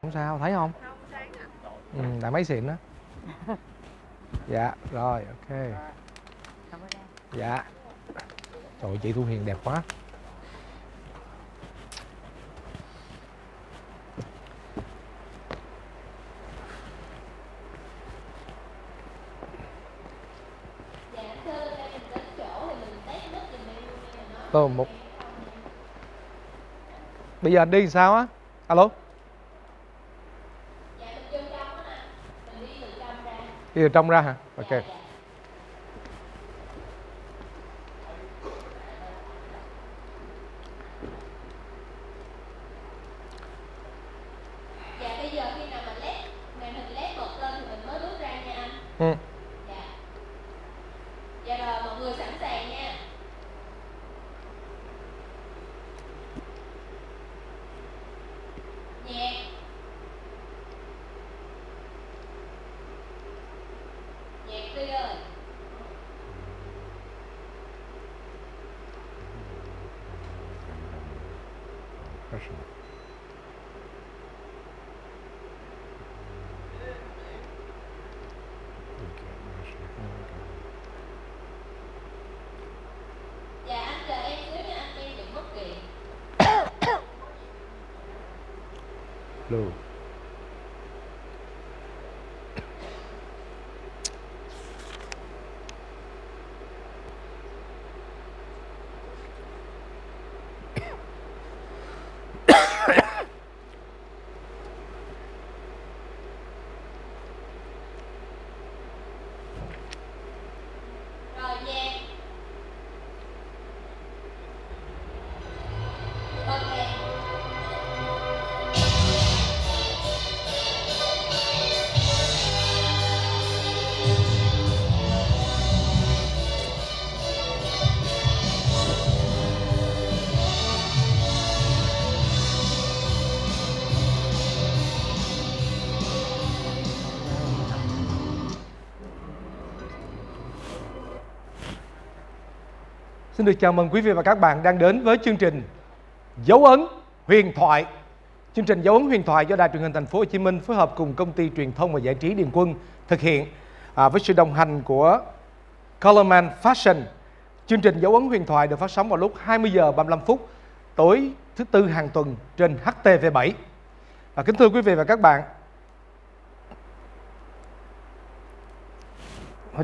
Không sao, thấy không? Đại máy xịn đó. Dạ, rồi, ok. Dạ. Trời ơi, chị Thu Hiền đẹp quá. Tôi một. Bây giờ đi sao á? Alo. Đi từ trong ra hả? Ok. Dạ bây giờ khi nào mà màn hình led bật lên thì mình mới bước ra nha anh. Dạ. Dạ rồi, mọi người sẵn sàng nha. Nhạc. Nhạc đi ơi. Dạ anh chờ em xíu nha anh, em đừng mất kiện. Luôn. Rồi nhạc. Bật nhạc. Xin được chào mừng quý vị và các bạn đang đến với chương trình Dấu ấn huyền thoại. Chương trình Dấu ấn huyền thoại do Đài Truyền hình Thành phố Hồ Chí Minh phối hợp cùng công ty truyền thông và giải trí Điền Quân thực hiện với sự đồng hành của Colorman Fashion. Chương trình Dấu ấn huyền thoại được phát sóng vào lúc 20 giờ 35 phút tối thứ Tư hàng tuần trên HTV7. Kính thưa quý vị và các bạn,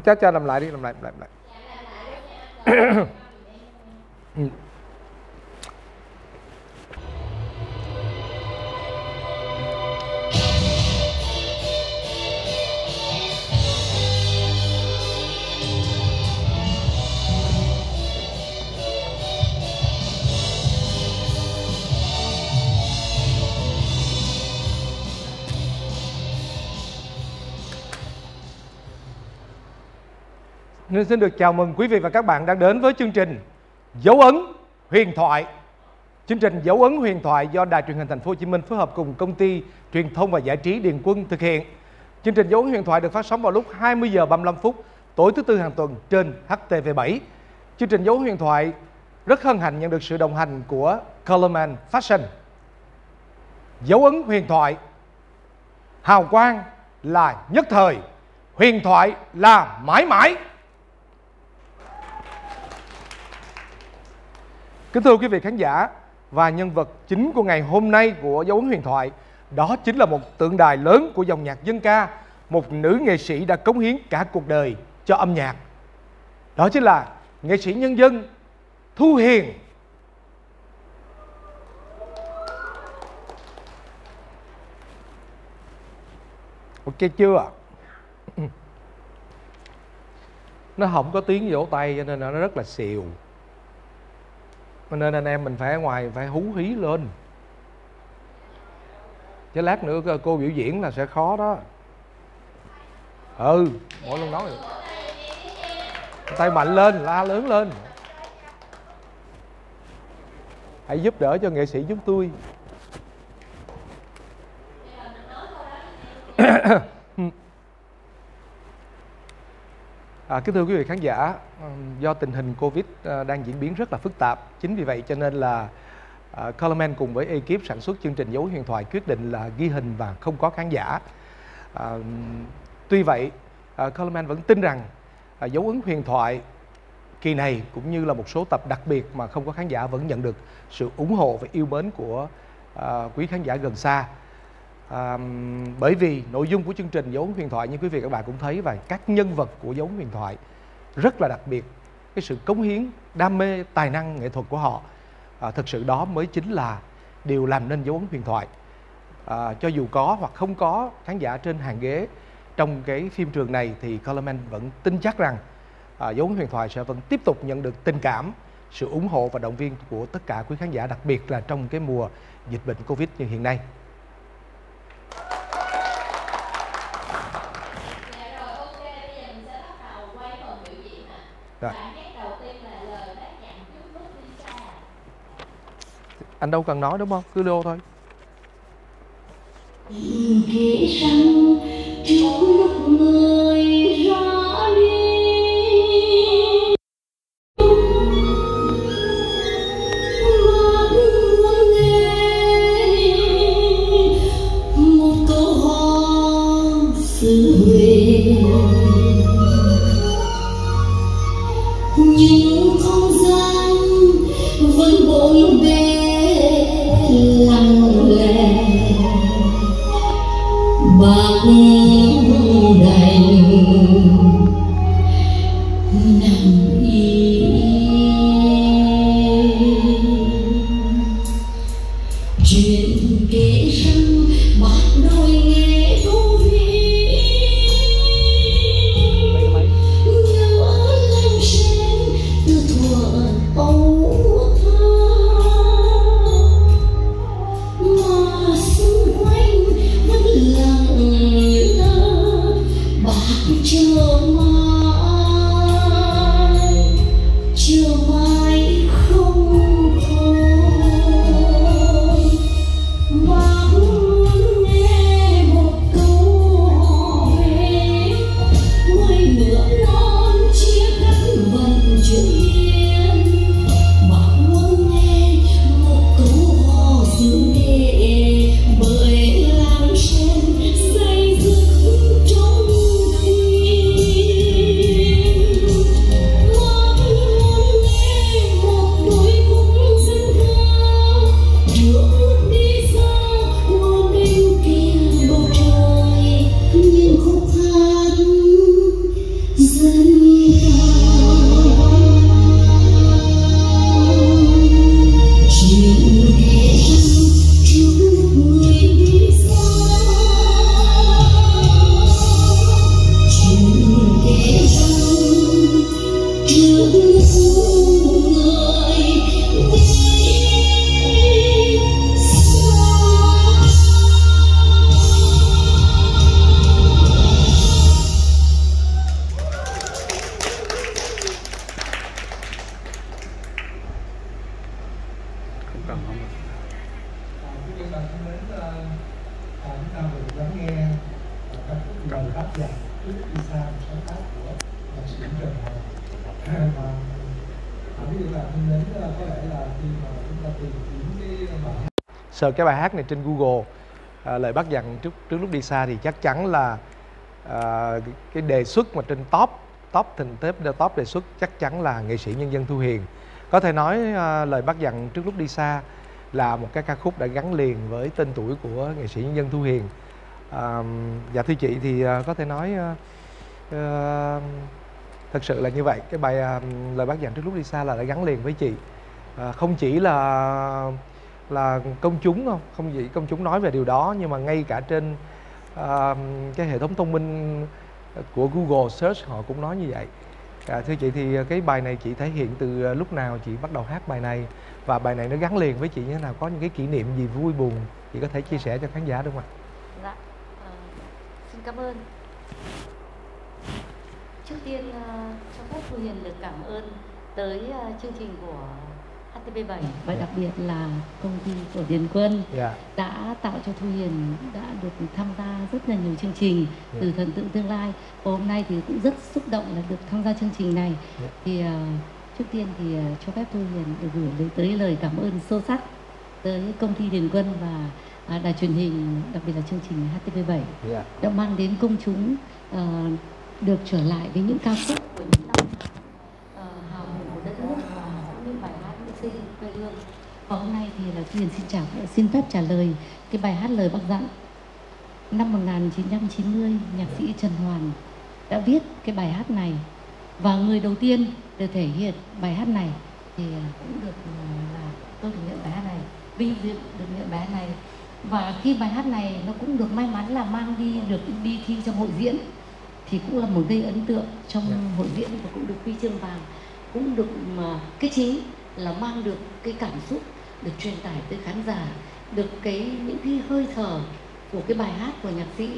cho làm lại đi, làm lại. Nên xin được chào mừng quý vị và các bạn đang đến với chương trình Dấu ấn huyền thoại. Chương trình Dấu ấn huyền thoại do Đài Truyền hình Thành phố Hồ Chí Minh phối hợp cùng công ty truyền thông và giải trí Điền Quân thực hiện. Chương trình Dấu ấn huyền thoại được phát sóng vào lúc 20 giờ 35 phút tối thứ Tư hàng tuần trên HTV7. Chương trình Dấu ấn huyền thoại rất hân hạnh nhận được sự đồng hành của Colorman Fashion. Dấu ấn huyền thoại, hào quang là nhất thời, huyền thoại là mãi mãi. Kính thưa quý vị khán giả, và nhân vật chính của ngày hôm nay của Dấu ấn huyền thoại, đó chính là một tượng đài lớn của dòng nhạc dân ca, một nữ nghệ sĩ đã cống hiến cả cuộc đời cho âm nhạc. Đó chính là nghệ sĩ nhân dân Thu Hiền. Ok chưa? Nó không có tiếng vỗ tay cho nên nó rất là xìu. Cho nên anh em mình phải ở ngoài phải hú hí lên, chứ lát nữa cô biểu diễn là sẽ khó đó. Mỗi lần nói tay mạnh lên, la lớn lên. Hãy giúp đỡ cho nghệ sĩ chúng tôi. Kính thưa quý vị khán giả, do tình hình Covid đang diễn biến rất là phức tạp, chính vì vậy cho nên là Colorman cùng với ekip sản xuất chương trình Dấu Ấn Huyền Thoại quyết định là ghi hình và không có khán giả. Tuy vậy, Colorman vẫn tin rằng Dấu Ấn Huyền Thoại kỳ này cũng như là một số tập đặc biệt mà không có khán giả vẫn nhận được sự ủng hộ và yêu mến của quý khán giả gần xa. Bởi vì nội dung của chương trình Dấu Ấn Huyền Thoại như quý vị các bạn cũng thấy, và các nhân vật của Dấu Ấn Huyền Thoại rất là đặc biệt. Cái sự cống hiến, đam mê, tài năng nghệ thuật của họ, thực sự đó mới chính là điều làm nên Dấu Ấn Huyền Thoại. Cho dù có hoặc không có khán giả trên hàng ghế trong cái phim trường này thì Colorman vẫn tin chắc rằng Dấu Ấn Huyền Thoại sẽ vẫn tiếp tục nhận được tình cảm, sự ủng hộ và động viên của tất cả quý khán giả, đặc biệt là trong cái mùa dịch bệnh Covid như hiện nay. Rồi. Anh đâu cần nói đúng không? Cứ đô thôi. Kể rằng trong lúc người ra đi, mắt muốn nghe một câu hò xứ huyền, nhưng không gian vẫn bộn bề lặng lẽ. Bác đành nằm yên. Chuyện kể rằng bác đòi nghe câu ví, nhớ lần sen từ thuở âu thơ, mà xung quanh vẫn lặng lơ. Bác chờ mãi không thôi. Bác muốn nghe một câu hỏi, người nữa non chia cắt vận chuyển. Bác muốn nghe một câu hò xứ nghệ, bởi làng sen xây dựng trong tim. Bác muốn nghe một đôi khúc dân ca trước lúc đi xa qua bên kia bầu trời, những khúc hát dân ca. Chuyện kể rằng trước lúc người đi xa, chuyện kể rằng trước lúc người đi xa. Quý vị bạn thân mến, chúng ta vừa lắng nghe ca khúc Lời Bác Dặn Trước Lúc Đi Xa, một sáng tác của nhạc sĩ Trần Hồng. Và quý vị bạn thân mến, có lẽ là khi mà chúng ta tìm kiếm cái bài hát, search cái bài hát này trên Google, Lời Bác Dặn trước lúc đi xa, thì chắc chắn là cái đề xuất mà trên top đề xuất chắc chắn là nghệ sĩ nhân dân Thu Hiền. Có thể nói Lời Bác Dặn Trước Lúc Đi Xa là một cái ca khúc đã gắn liền với tên tuổi của nghệ sĩ nhân dân Thu Hiền. Dạ thưa chị, thì có thể nói thật sự là như vậy. Cái bài Lời Bác Dặn Trước Lúc Đi Xa là đã gắn liền với chị. Không chỉ là công chúng, không chỉ công chúng nói về điều đó, nhưng mà ngay cả trên cái hệ thống thông minh của Google Search họ cũng nói như vậy. Thưa chị, thì cái bài này chị thể hiện từ lúc nào chị bắt đầu hát bài này, và bài này nó gắn liền với chị như thế nào, có những cái kỷ niệm gì vui buồn chị có thể chia sẻ cho khán giả được không ạ? Dạ, xin cảm ơn. Trước tiên cho phép Thu Hiền được cảm ơn tới chương trình của HTV7 và đặc biệt là công ty của Điền Quân đã tạo cho Thu Hiền đã được tham gia rất là nhiều chương trình từ Thần Tượng Tương Lai. Và hôm nay thì cũng rất xúc động là được tham gia chương trình này. Thì trước tiên thì cho phép Thu Hiền được gửi tới lời cảm ơn sâu sắc tới công ty Điền Quân và đài truyền hình, đặc biệt là chương trình HTV7 đã mang đến công chúng được trở lại với những ca khúc của những năm hào hùng của đất nước và những bài hát để xây dựng quê hương. Và hôm nay thì là Thu Hiền xin phép trả lời cái bài hát Lời Bác Dặn. Năm 1990, nhạc sĩ Trần Hoàn đã viết cái bài hát này, và người đầu tiên được thể hiện bài hát này thì cũng được là tôi được nhận bài hát này, vinh dự được nhận bài hát này. Và khi bài hát này nó cũng được may mắn là được đi thi trong hội diễn, thì cũng là một gây ấn tượng trong hội diễn, và cũng được huy chương vàng, cũng được cái chính là mang được cái cảm xúc được truyền tải tới khán giả, được những cái hơi thở của cái bài hát của nhạc sĩ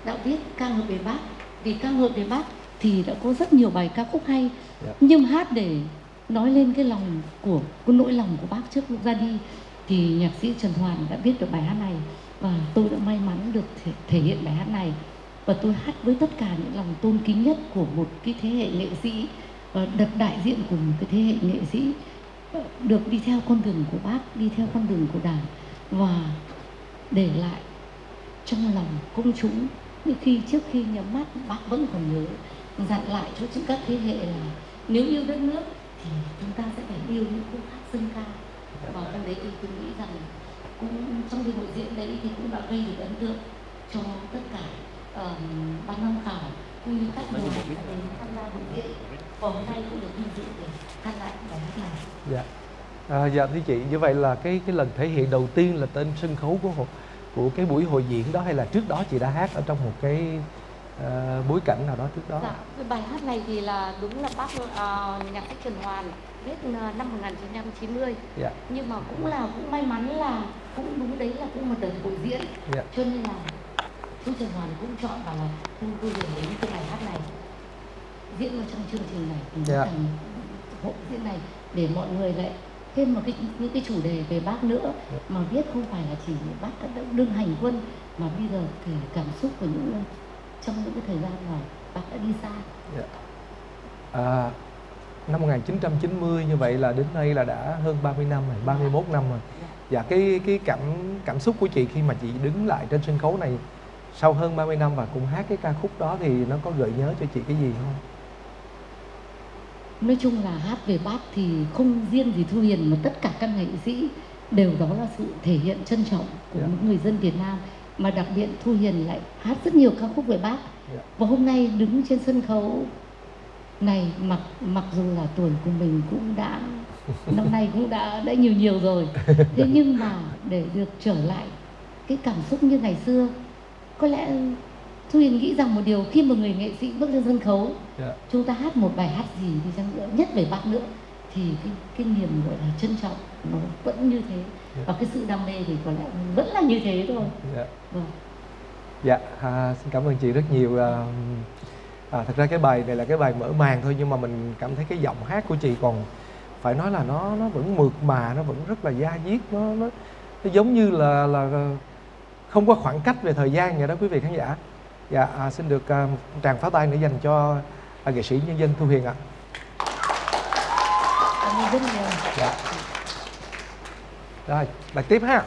đã viết ca ngợi về Bác. Vì ca ngợi về Bác thì đã có rất nhiều bài ca khúc hay, nhưng hát để nói lên cái nỗi lòng của Bác trước lúc ra đi thì nhạc sĩ Trần Hoàn đã viết được bài hát này, và tôi đã may mắn được thể hiện bài hát này, và tôi hát với tất cả những lòng tôn kính nhất của một cái thế hệ nghệ sĩ, được đại diện của một cái thế hệ nghệ sĩ được đi theo con đường của Bác, đi theo con đường của Đảng, và để lại trong lòng công chúng những trước khi nhắm mắt Bác vẫn còn nhớ, dặn lại cho các thế hệ là nếu yêu đất nước thì chúng ta sẽ phải yêu những khúc hát dân ca. Và trong đấy thì tôi nghĩ rằng cũng trong cái hội diễn đấy thì cũng đã gây được ấn tượng cho tất cả ban giám khảo cũng như các đoàn đã đến tham gia hội diễn, và hôm nay cũng được vinh dự để hát lại bài hát này. Dạ thưa chị, như vậy là cái lần thể hiện đầu tiên là tên sân khấu của cái buổi hội diễn đó, hay là trước đó chị đã hát ở trong một cái bối cảnh nào đó trước đó? Dạ, cái bài hát này thì là đúng là Bác nhạc sĩ Trần Hoàn viết năm 1990. Nhưng mà cũng may mắn là cũng đúng đấy là cũng một đợt hội diễn. Cho nên là chú Trần Hoàn cũng chọn vào là Thu Hiền đến cái bài hát này diễn vào trong chương trình này, hội diễn này, để mọi người lại thêm những cái chủ đề về Bác nữa, mà viết không phải là chỉ Bác đã đương hành quân, mà bây giờ thì cảm xúc của trong những cái thời gian mà Bác đã đi xa. Năm 1990 như vậy là đến nay là đã hơn 30 năm rồi, 31 năm rồi. Dạ, cái cảm xúc của chị khi mà chị đứng lại trên sân khấu này sau hơn 30 năm và cùng hát cái ca khúc đó thì nó có gợi nhớ cho chị cái gì không? Nói chung là hát về Bác thì không riêng gì Thu Hiền mà tất cả các nghệ sĩ đều đó là sự thể hiện trân trọng của những người dân Việt Nam, mà đặc biệt Thu Hiền lại hát rất nhiều ca khúc về Bác. Và hôm nay đứng trên sân khấu này, mặc dù là tuổi của mình cũng đã năm nay cũng đã nhiều rồi, thế nhưng mà để được trở lại cái cảm xúc như ngày xưa, có lẽ Thu Hiền nghĩ rằng một điều, khi một người nghệ sĩ bước lên sân khấu, chúng ta hát một bài hát gì thì chăng nữa, nhất về Bác nữa, thì cái niềm gọi là trân trọng nó vẫn như thế, và cái sự đam mê thì có lẽ vẫn là như thế thôi. Xin cảm ơn chị rất nhiều. Thật ra cái bài này là cái bài mở màn thôi, nhưng mà mình cảm thấy cái giọng hát của chị còn phải nói là nó vẫn mượt mà, nó vẫn rất là da diết, nó giống như là không có khoảng cách về thời gian vậy đó quý vị khán giả. Xin được một tràng pháo tay nữa dành cho nghệ sĩ nhân dân Thu Hiền ạ. Cảm ơn rất nhiều. Rồi, bài tiếp ha.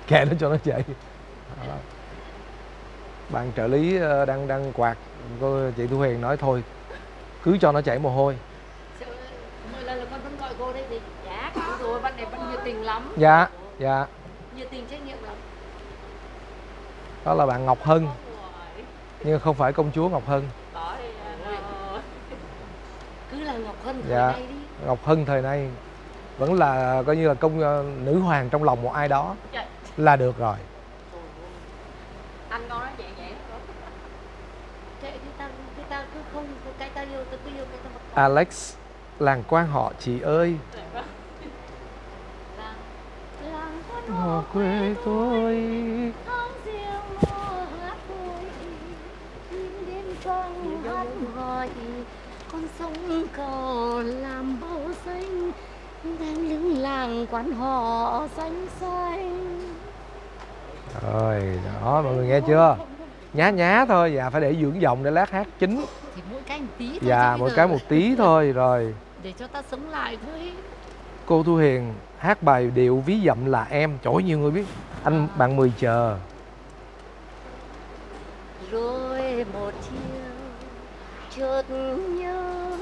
Kệ nó cho nó chạy. Bạn trợ lý đang quạt, cô chị Thu Hiền nói thôi cứ cho nó chảy mồ hôi. Mỗi lần là con vẫn gọi cô đấy thì dạ rồi, bạn này bạn nhiệt tình lắm. Dạ. Nhiệt tình trách nhiệm lắm. Đó là bạn Ngọc Hân, nhưng không phải công chúa Ngọc Hân. Cứ là Ngọc Hân thời nay đi. Ngọc Hân thời nay vẫn là coi như là nữ hoàng trong lòng một ai đó là được rồi. Anh con nói vậy thì ta cứ không, cái ta yêu ta cứ yêu cái ta mặc. Alex, làng quan họ chị ơi. Làng quan họ quê tôi. Tháng riêng mùa hát vui, đến con hát hỏi con sông cầu làm bao xanh đang lưng làng quán họ xanh xanh. Rồi đó, mọi người nghe chưa? Nhá nhá thôi, dạ phải để dưỡng giọng để lát hát chính. Thì mỗi cái một tí thôi. Dạ, mỗi cái một tí thôi. Rồi để cho ta sống lại với cô Thu Hiền hát bài điệu ví dặm là em. Trời ơi, nhiều người biết. Anh bạn 10 chờ. Rồi một chiều chợt nhớ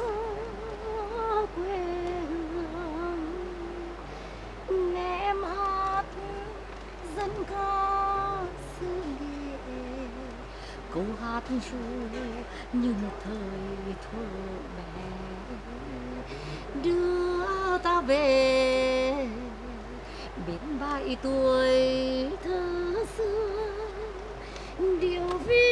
quê hương, nghe em hát dân ca xứ nghệ, câu hát ru như một thời thuở bé đưa ta về bên bãi tuổi thơ xưa, điều ví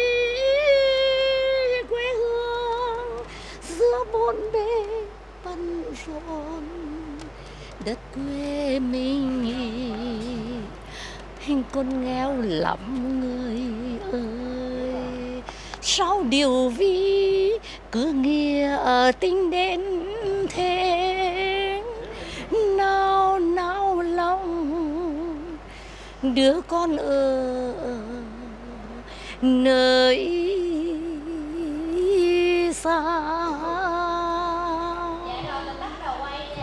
quê hương giữa bốn bề bận rộn đất quê mình hình con nghèo lắm người ơi. Sao điều ví cứ nghĩa tình đến thế, nào nào lòng đứa con ở nơi xa.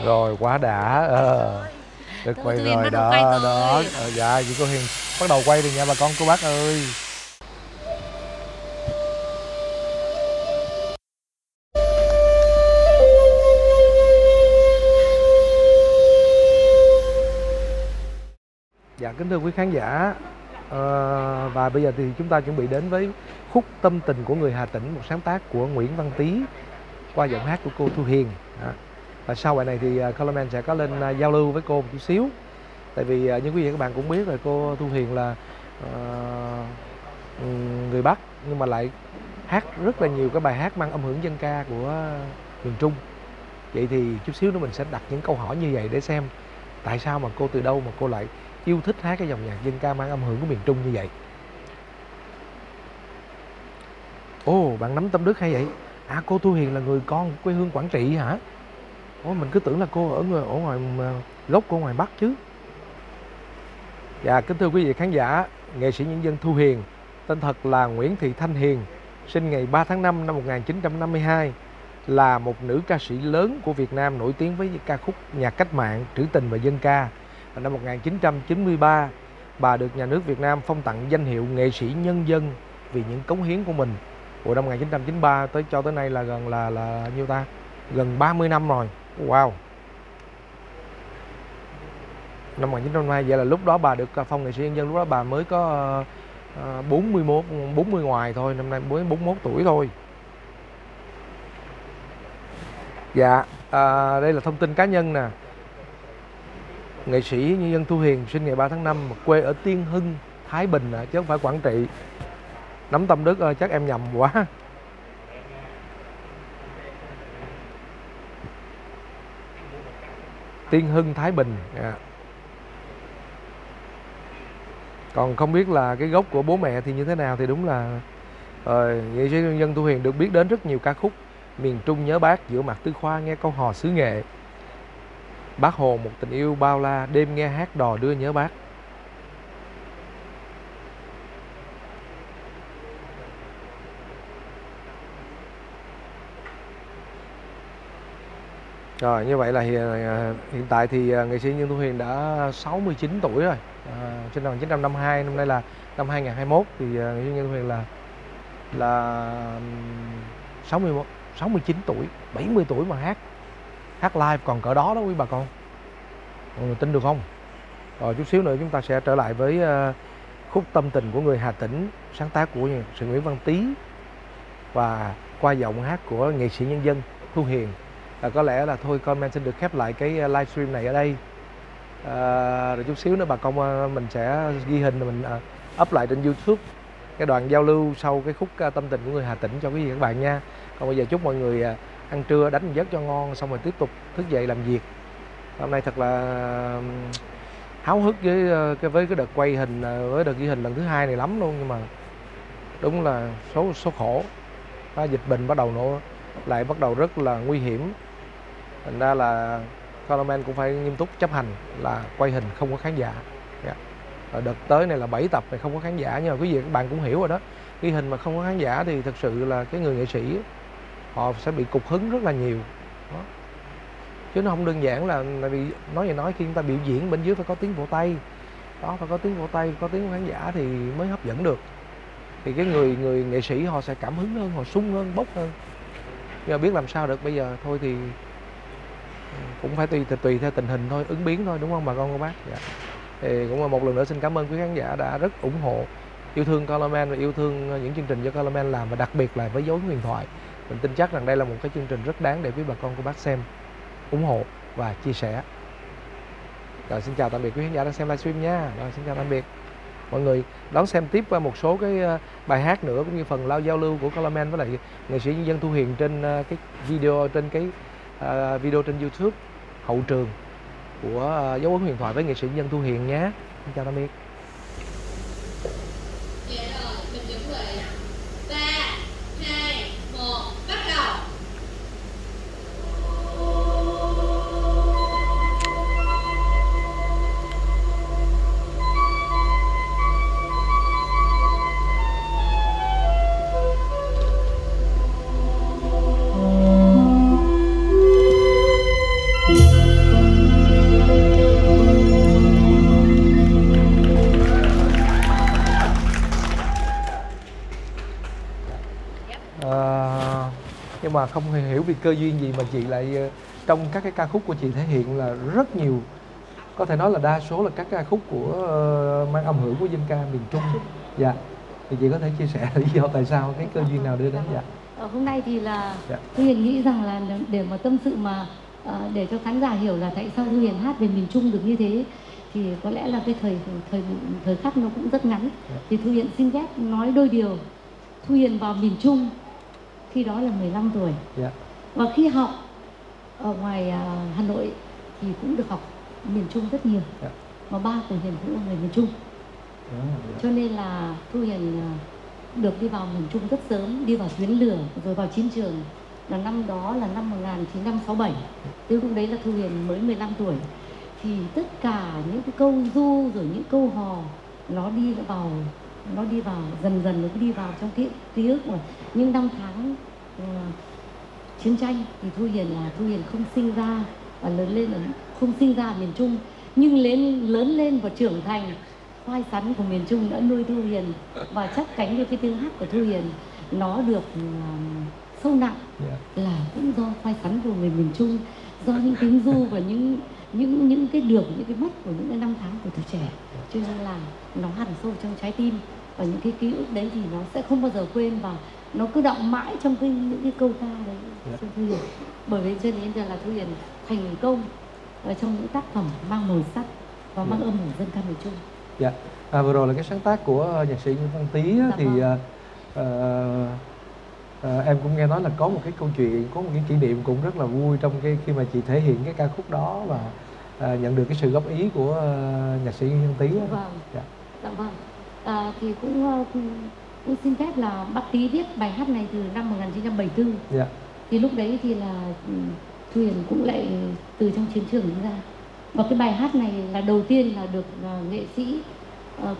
Rồi quá đã. Được quay rồi đó. Dạ chị cô Hiền bắt đầu quay rồi nha bà con cô bác ơi. Dạ kính thưa quý khán giả, và bây giờ thì chúng ta chuẩn bị đến với khúc Tâm Tình của Người Hà Tĩnh, một sáng tác của Nguyễn Văn Tý qua giọng hát của cô Thu Hiền. Và sau bài này thì Coleman sẽ có lên giao lưu với cô một chút xíu. Tại vì như quý vị các bạn cũng biết rồi, cô Thu Hiền là người Bắc nhưng mà lại hát rất là nhiều cái bài hát mang âm hưởng dân ca của miền Trung. Vậy thì chút xíu nữa mình sẽ đặt những câu hỏi như vậy để xem tại sao mà cô từ đâu mà cô lại yêu thích hát cái dòng nhạc dân ca mang âm hưởng của miền Trung như vậy. Ồ, bạn nắm tâm đức hay vậy? À, cô Thu Hiền là người con quê hương Quảng Trị hả? Ồ, mình cứ tưởng là cô ở ngoài gốc cô ngoài Bắc chứ. Dạ, kính thưa quý vị khán giả, nghệ sĩ nhân dân Thu Hiền, tên thật là Nguyễn Thị Thanh Hiền, sinh ngày 3 tháng 5 năm 1952, là một nữ ca sĩ lớn của Việt Nam nổi tiếng với ca khúc nhạc cách mạng, trữ tình và dân ca. Và năm 1993, bà được nhà nước Việt Nam phong tặng danh hiệu nghệ sĩ nhân dân vì những cống hiến của mình. Của năm 1993 cho tới nay là nhiêu ta? Gần 30 năm rồi. Wow. Năm 1992, vậy là lúc đó bà được phong nghệ sĩ nhân dân, lúc đó bà mới có 40 ngoài thôi, năm nay mới 41 tuổi thôi. Dạ, đây là thông tin cá nhân nè. Nghệ sĩ nhân dân Thu Hiền sinh ngày 3 tháng 5, quê ở Tiên Hưng, Thái Bình chứ không phải Quảng Trị. Nắm tâm đức chắc em nhầm quá. Tiên Hưng, Thái Bình. Còn không biết là cái gốc của bố mẹ thì như thế nào thì đúng là nghệ sĩ nhân dân Thu Hiền được biết đến rất nhiều ca khúc miền Trung nhớ Bác, Giữa Mặt Tư Khoa nghe câu hò xứ nghệ, Bác Hồ Một Tình Yêu Bao La, Đêm nghe hát đò đưa nhớ Bác. Rồi như vậy là hiện tại thì nghệ sĩ nhân dân Thu Hiền đã 69 tuổi rồi, sinh năm 1952, năm nay là năm 2021 thì nghệ sĩ nhân dân Thu Hiền là 69 tuổi, 70 tuổi mà hát live còn cỡ đó đó quý bà con. Tin được không? Rồi chút xíu nữa chúng ta sẽ trở lại với khúc Tâm Tình của Người Hà Tĩnh, sáng tác của sự Nguyễn Văn Tý và qua giọng hát của nghệ sĩ nhân dân Thu Hiền. Có lẽ là thôi comment xin được khép lại cái livestream này ở đây. Rồi chút xíu nữa bà con mình sẽ ghi hình mình up lại trên YouTube cái đoạn giao lưu sau cái khúc Tâm Tình của Người Hà Tĩnh cho quý vị các bạn nha. Còn bây giờ chúc mọi người ăn trưa đánh một giấc cho ngon, xong rồi tiếp tục thức dậy làm việc. Hôm nay thật là háo hức với cái đợt quay hình, với đợt ghi hình lần thứ 2 này lắm luôn, nhưng mà đúng là số khổ. Dịch bệnh bắt đầu lại bắt đầu rất là nguy hiểm. Thành ra là Colorman cũng phải nghiêm túc chấp hành là quay hình không có khán giả. Đợt tới này là 7 tập này không có khán giả, nhưng mà quý vị các bạn cũng hiểu rồi đó, ghi hình mà không có khán giả thì thực sự là cái người nghệ sĩ họ sẽ bị cục hứng rất là nhiều đó. Chứ nó không đơn giản là vì nói khi chúng ta biểu diễn bên dưới phải có tiếng vỗ tay đó, phải có tiếng vỗ tay, có tiếng của khán giả thì mới hấp dẫn được, thì cái người nghệ sĩ họ sẽ cảm hứng hơn, họ sung hơn, bốc hơn. Nhưng mà biết làm sao được, bây giờ thôi thì cũng phải tùy theo tình hình thôi, ứng biến thôi, đúng không bà con cô bác? Dạ. Thì cũng một lần nữa xin cảm ơn quý khán giả đã rất ủng hộ, yêu thương Colorman và yêu thương những chương trình do Colorman làm, và đặc biệt là với Dấu Ấn Huyền Thoại. Mình tin chắc rằng đây là một cái chương trình rất đáng để quý bà con cô bác xem, ủng hộ và chia sẻ. Rồi, xin chào tạm biệt quý khán giả đang xem livestream nha. Rồi, xin chào tạm biệt mọi người. Đón xem tiếp qua một số cái bài hát nữa, cũng như phần giao lưu của Colorman với lại nghệ sĩ nhân dân Thu Hiền trên cái video, trên cái video trên YouTube hậu trường của Dấu Ấn Huyền Thoại với nghệ sĩ nhân dân Thu Hiền nhé. Xin chào tạm biệt. Dạ rồi, mình chuẩn bị 3, 2, 1, bắt đầu. Nhưng mà không hiểu vì cơ duyên gì mà chị lại trong các cái ca khúc của chị thể hiện là rất nhiều, có thể nói là đa số là các ca khúc của mang âm hưởng của dân ca miền Trung. Dạ, thì chị có thể chia sẻ lý do tại sao, cái cơ duyên nào đưa đến? Dạ. Hôm nay thì là Thu Hiền nghĩ rằng là để mà tâm sự mà để cho khán giả hiểu là tại sao Thu Hiền hát về miền Trung được như thế, thì có lẽ là cái thời khắc nó cũng rất ngắn. Thì Thu Hiền xin phép nói đôi điều. Thu Hiền vào miền Trung khi đó là 15 tuổi. Và khi học ở ngoài Hà Nội thì cũng được học miền Trung rất nhiều. Mà ba của Hiền cũng là người miền Trung. Cho nên là Thu Hiền được đi vào miền Trung rất sớm, đi vào tuyến lửa rồi vào chiến trường. Là năm đó là năm 1967. Từ lúc đấy là Thu Hiền mới 15 tuổi. Thì tất cả những cái câu du rồi những câu hò nó đi vào dần dần, nó đi vào trong ký ức của những năm tháng chiến tranh. Thì Thu Hiền không sinh ra và lớn lên không sinh ra ở miền Trung, nhưng lớn lên và trưởng thành, khoai sắn của miền Trung đã nuôi Thu Hiền, và chắc cánh với cái tiếng hát của Thu Hiền nó được sâu nặng là cũng do khoai sắn của người miền Trung, do những tiếng du và những cái được, những cái mắt của những cái năm tháng của tuổi trẻ, cho nên là nó hằn sâu trong trái tim, và những cái ký ức đấy thì nó sẽ không bao giờ quên, và nó cứ đọng mãi trong những cái câu ca đấy cho Thu Hiền. Bởi vì cho nên là Thu Hiền thành công ở trong những tác phẩm mang màu sắc và mang âm hưởng dân ca miền Trung. Dạ. Vừa rồi là cái sáng tác của nhạc sĩ Nguyễn Văn Tý. Thì em cũng nghe nói là có một cái câu chuyện, có một cái kỷ niệm cũng rất là vui trong khi mà chị thể hiện cái ca khúc đó, và nhận được cái sự góp ý của nhạc sĩ Nguyễn Văn Tý. Vâng. Dạ vâng. Thì cũng xin phép là bác Tý viết bài hát này từ năm 1974. Dạ. Thì lúc đấy thì là Thu Hiền cũng lại từ trong chiến trường đi ra. Và cái bài hát này là đầu tiên là được nghệ sĩ,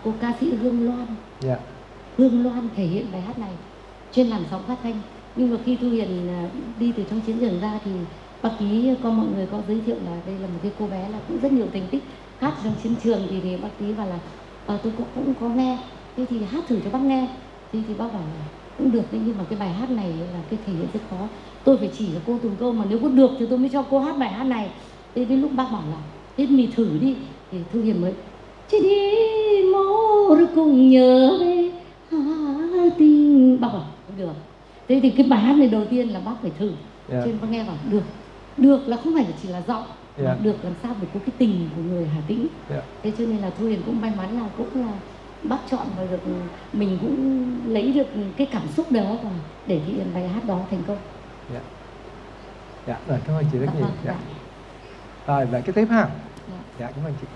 cô ca sĩ Hương Loan. Hương Loan thể hiện bài hát này trên làn sóng phát thanh. Nhưng mà khi Thu Hiền đi từ trong chiến trường ra thì bác Tý có mọi người có giới thiệu là đây là một cái cô bé là cũng rất nhiều thành tích hát trong chiến trường, thì bác Tý bảo là tôi cũng có nghe, thế thì hát thử cho bác nghe. Thì bác bảo là cũng được đấy, nhưng mà cái bài hát này là cái thể hiện rất khó, tôi phải chỉ cho cô từng câu, mà nếu có được thì tôi mới cho cô hát bài hát này. Thế đến lúc bác bảo là thế mình thử đi, thì Thu Hiền mới chỉ đi mô rồi cùng nhớ về tình. Bác bảo không được. Thế thì cái bài hát này đầu tiên là bác phải thử. Cho nên bác nghe bảo được là không phải là chỉ là giọng, mà được làm sao để có cái tình của người Hà Tĩnh. Thế cho nên là Thu Hiền cũng may mắn là cũng là bác chọn và được mình cũng lấy được cái cảm xúc đó và để thể hiện bài hát đó thành công. Rồi, cảm ơn chị rất nhiều. Rồi, lại cái tiếp ha. Cảm ơn chị.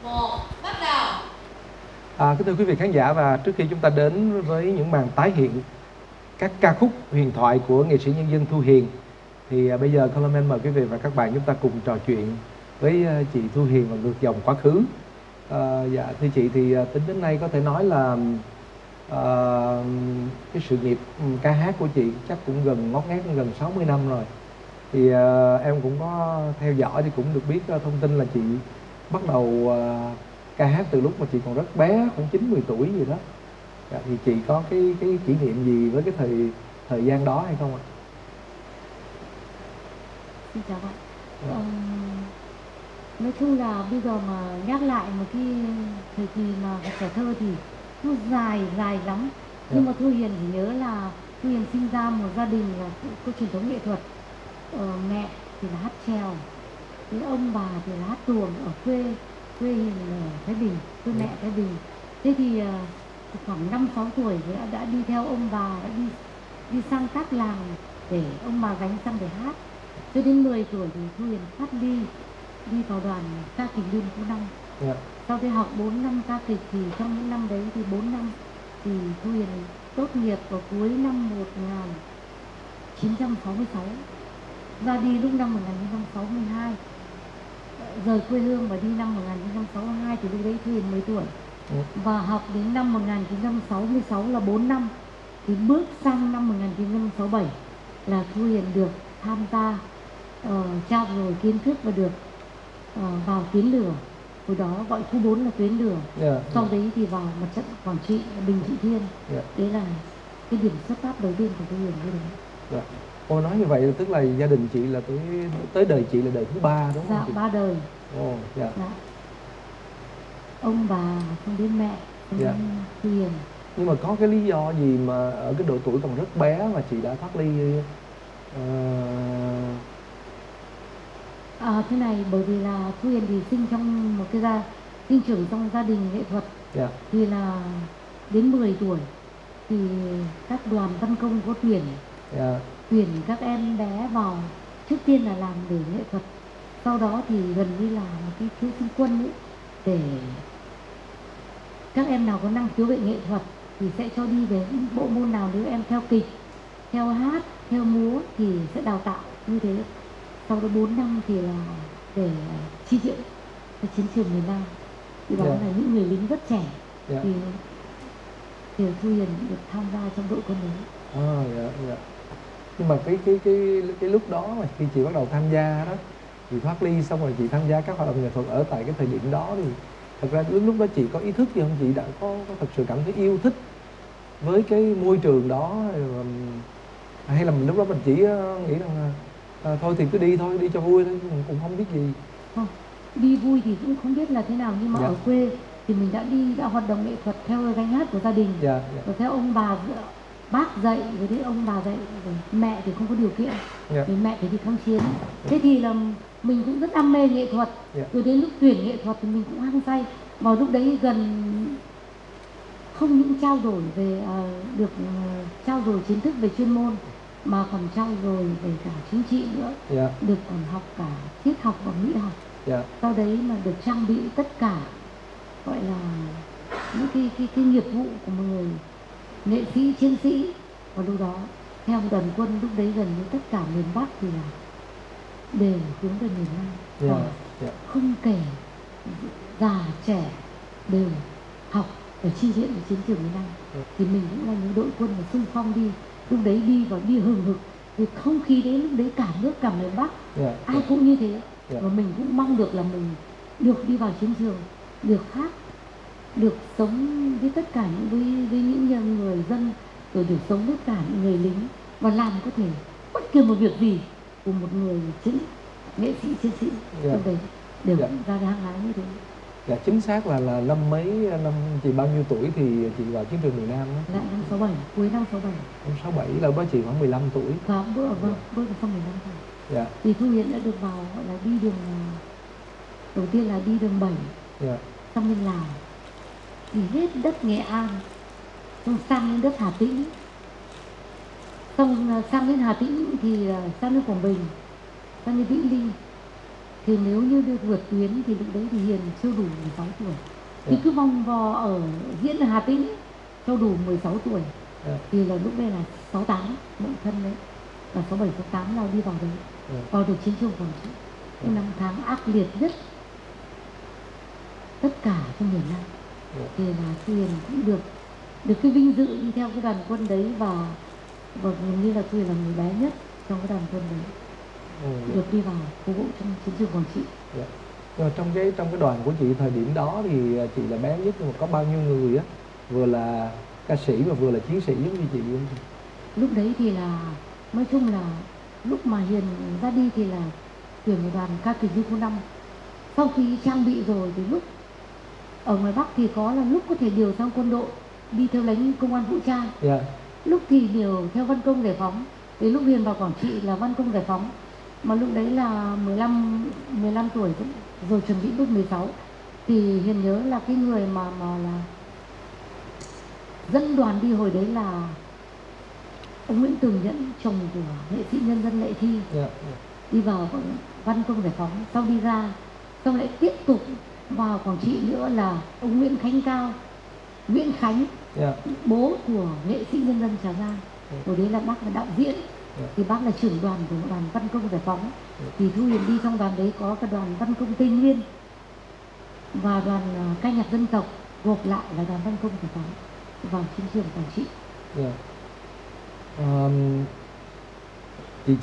1, bắt đầu. Kính thưa quý vị khán giả, và trước khi chúng ta đến với những màn tái hiện các ca khúc huyền thoại của nghệ sĩ nhân dân Thu Hiền. Thì bây giờ Coleman mời quý vị và các bạn chúng ta cùng trò chuyện với chị Thu Hiền và ngược dòng quá khứ. Dạ thưa chị, thì tính đến nay có thể nói là cái sự nghiệp ca hát của chị chắc cũng ngót nghét gần 60 năm rồi. Thì em cũng có theo dõi thì cũng được biết thông tin là chị bắt đầu ca hát từ lúc mà chị còn rất bé, khoảng 9-10 tuổi gì đó. Dạ, thì chị có cái kỷ niệm gì với cái thời gian đó hay không ạ? Xin chào bạn. Nói chung là bây giờ mà nhắc lại một cái thời kỳ mà trẻ thơ thì nó dài lắm. Nhưng mà Thu Hiền thì nhớ là Thu Hiền sinh ra một gia đình là có truyền thống nghệ thuật. Mẹ thì là hát chèo, thế ông bà thì là hát tuồng ở quê Hiền ở Thái Bình, quê mẹ Thái Bình. Thế thì khoảng 5-6 tuổi thì đã đi theo ông bà, đã đi sang các làng để ông bà gánh sang để hát. Cho đến 10 tuổi thì Thu Hiền phát đi vào đoàn ca kịch Liên Phú Năng. Sau khi học 4 năm ca kịch thì trong những năm đấy thì 4 năm thì Thu Hiền tốt nghiệp vào cuối năm 1966, ra đi lúc năm 1962, rời quê hương và đi năm 1962 thì lúc đấy Thu Hiền 10 tuổi. Và học đến năm 1966 là 4 năm, thì bước sang năm 1967 là Thu Hiền được tham gia trao dồi kiến thức và được vào tuyến lửa. Hồi đó gọi khu 4 là tuyến lửa. Sau đấy thì vào mặt trận Quảng Trị, Bình Trị Thiên. Đấy là cái điểm xuất phát đầu tiên của Thu Hiền như đấy. Cô nói như vậy tức là gia đình chị là tới đời chị là đời thứ 3 đúng không? Dạ, 3 đời. Dạ. Ông bà, xong đến mẹ, xong đến Thu Hiền. Nhưng mà có cái lý do gì mà ở cái độ tuổi còn rất bé mà chị đã thoát ly? Thế này, bởi vì là Thu Hiền thì sinh trong một cái sinh trưởng trong gia đình nghệ thuật. Thì là đến 10 tuổi thì các đoàn văn công có tuyển các em bé vào, trước tiên là làm để nghệ thuật, sau đó thì gần như là một cái thiếu sinh quân ấy, để các em nào có năng khiếu về nghệ thuật thì sẽ cho đi về những bộ môn nào, nếu em theo kịch, theo hát, theo múa thì sẽ đào tạo như thế. Sau đó 4 năm thì là để chi viện cho chiến trường miền Nam. Thì đó là những người lính rất trẻ. Thì Thu Hiền được tham gia trong đội quân đấy. Nhưng mà cái lúc đó mà khi chị bắt đầu tham gia đó, chị thoát ly xong rồi chị tham gia các hoạt động nghệ thuật ở tại cái thời điểm đó, thì thật ra lúc đó chị có ý thức gì không? Chị đã có thật sự cảm thấy yêu thích với cái môi trường đó, hay là lúc đó mình chỉ nghĩ rằng thôi thì cứ đi thôi, đi cho vui thôi, mình cũng không biết gì. Không, đi vui thì cũng không biết là thế nào, nhưng mà ở quê thì mình đã hoạt động nghệ thuật theo gánh hát của gia đình. Rồi theo ông bà, bác dạy, rồi đến ông bà dạy, rồi mẹ thì không có điều kiện, vì mẹ thì đi kháng chiến. Thế thì là mình cũng rất đam mê nghệ thuật. Rồi đến lúc tuyển nghệ thuật thì mình cũng hăng say. Vào lúc đấy gần không những trao đổi về được trao dồi kiến thức về chuyên môn, mà còn trao dồi về cả chính trị nữa. Được còn học cả triết học và mỹ học. Sau đấy mà được trang bị tất cả, gọi là những cái nghiệp vụ của một người nghệ sĩ, chiến sĩ. Và lúc đó theo đoàn quân, lúc đấy gần như tất cả miền Bắc thì là đều hướng về miền Nam. Không kể già trẻ đều học ở chi viện ở chiến trường miền Nam. Thì mình cũng là những đội quân mà xung phong đi. Lúc đấy đi vào đi hừng hực, thì không khí đến lúc đấy cả nước, cả miền Bắc ai cũng như thế. Và mình cũng mong được là mình được đi vào chiến trường, được hát, được sống với tất cả những với những người dân, rồi được sống với cả những người lính, và làm có thể bất kỳ một việc gì của một người nghệ sĩ, chiến sĩ trong đấy đều ra hăng hái như thế. Dạ, chính xác là năm mấy, năm chị bao nhiêu tuổi thì chị vào chiến trường miền Nam đó? Là năm 67, cuối năm 67. Năm 67 là với chị khoảng 15 tuổi. Bước vào 15 tuổi. Thì Thu Hiền đã được vào, gọi là đi đường, đầu tiên là đi đường 7, xong lên Lào, thì hết đất Nghệ An, xong sang đến đất Hà Tĩnh, xong sang đến Hà Tĩnh thì sang đến Quảng Bình, sang đến Vĩnh Linh. Thì nếu như được vượt tuyến thì lúc đấy thì Hiền chưa đủ 16 tuổi. Thì cứ vòng vò ở diễn ở Hà Tĩnh cho đủ 16 tuổi Thì là lúc đây là 68 Mậu Thân đấy, và 67 68 là đi vào đấy, vào được chiến trường Quảng Trị. Năm tháng ác liệt nhất tất cả trong miền Nam. Thì là Thu Hiền cũng được cái vinh dự đi theo cái đoàn quân đấy, và gần như là Thu Hiền là người bé nhất trong cái đoàn quân đấy, được đi vào phục vụ trong chiến trường Quảng Trị. Nhưng mà trong cái đoàn của chị thời điểm đó thì chị là bé nhất, nhưng mà có bao nhiêu người á, vừa là ca sĩ mà vừa là chiến sĩ giống như chị không? Lúc đấy thì là nói chung là lúc mà Hiền ra đi thì là tuyển một đoàn ca kịch Liên Khu 5. Sau khi trang bị rồi thì lúc ở ngoài Bắc thì có là lúc có thể điều sang quân đội đi theo lính công an vũ trang, lúc thì điều theo văn công giải phóng. Đến lúc Hiền vào Quảng Trị là văn công giải phóng, mà lúc đấy là 15 tuổi rồi, chuẩn bị bước 16. Thì Hiền nhớ là cái người mà là dẫn đoàn đi hồi đấy là ông Nguyễn Tường Nhẫn, chồng của nghệ sĩ nhân dân Lệ Thi, đi vào văn công giải phóng. Sau đi ra, xong lại tiếp tục vào Quảng Trị nữa là ông Nguyễn Nguyễn Khánh, bố của nghệ sĩ nhân dân Trà Giang. Hồi đấy là bác là đạo diễn, thì bác là trưởng đoàn của đoàn văn công giải phóng. Thì Thu Hiền đi trong đoàn đấy có cả đoàn văn công Tây Nguyên và đoàn ca nhạc dân tộc, gộp lại là đoàn văn công giải phóng vào chiến trường Quảng Trị.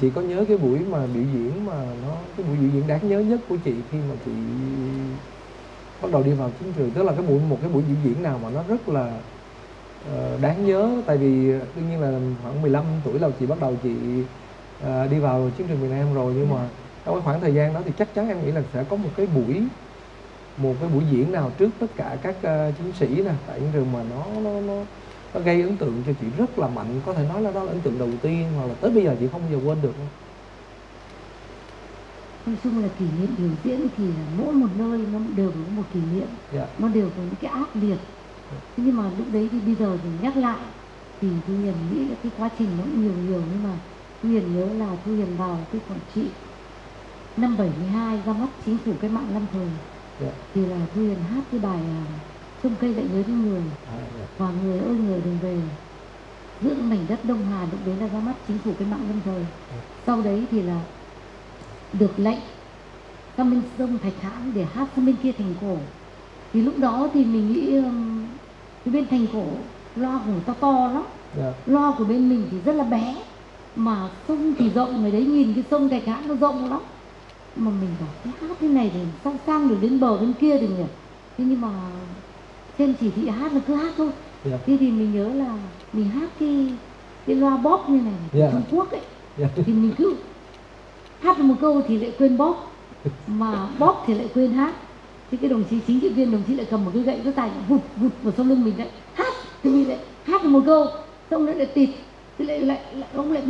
Chị có nhớ cái buổi mà biểu diễn mà cái buổi biểu diễn đáng nhớ nhất của chị khi mà chị bắt đầu đi vào chiến trường, tức là một cái buổi biểu diễn nào mà nó rất là đáng nhớ? Tại vì đương nhiên là khoảng 15 tuổi là chị bắt đầu chị đi vào chiến trường miền Nam rồi, nhưng mà trong cái khoảng thời gian đó thì chắc chắn em nghĩ là sẽ có một cái buổi diễn nào trước tất cả các chiến sĩ nè tại chiến trường mà nó gây ấn tượng cho chị rất là mạnh, có thể nói là đó là ấn tượng đầu tiên, hoặc là tới bây giờ chị không bao giờ quên được. Nói chung là kỷ niệm biểu diễn thì là mỗi một nơi nó đều có một kỷ niệm, nó đều có những cái ác liệt. Thế nhưng mà lúc đấy thì bây giờ thì nhắc lại thì Thu Hiền nghĩ là cái quá trình nó cũng nhiều, nhưng mà Thu Hiền nhớ là Thu Hiền vào cái Quảng Trị năm 72 ra mắt chính phủ cách mạng lâm thời, thì là Thu Hiền hát cái bài Sông Cây Lại Nhớ Đến Người, và Người Ơi Người Đừng Về, giữa mảnh đất Đông Hà. Lúc đấy là ra mắt chính phủ cách mạng lâm thời. Sau đấy thì là được lệnh sang bên sông Thạch Hãn để hát sang bên kia Thành Cổ. Thì lúc đó thì mình nghĩ cái bên Thành Cổ loa của to lắm, loa của bên mình thì rất là bé, mà sông thì rộng, người đấy nhìn cái sông Thạch Hãn nó rộng lắm, mà mình bảo cái hát thế này thì sao sang được đến bờ bên kia được nhỉ? Thế nhưng mà trên chỉ thị hát là cứ hát thôi. Thế thì mình nhớ là mình hát cái loa bóp như này Trung Quốc ấy, thì mình cứ hát một câu thì lại quên bóp, mà bóp thì lại quên hát. Thì cái đồng chí chính trị viên, đồng chí lại cầm một cái gậy rất dài vụt vào sau lưng mình đấy, hát thì mình lại hát được một câu, xong lại tịt, thì lại ông lại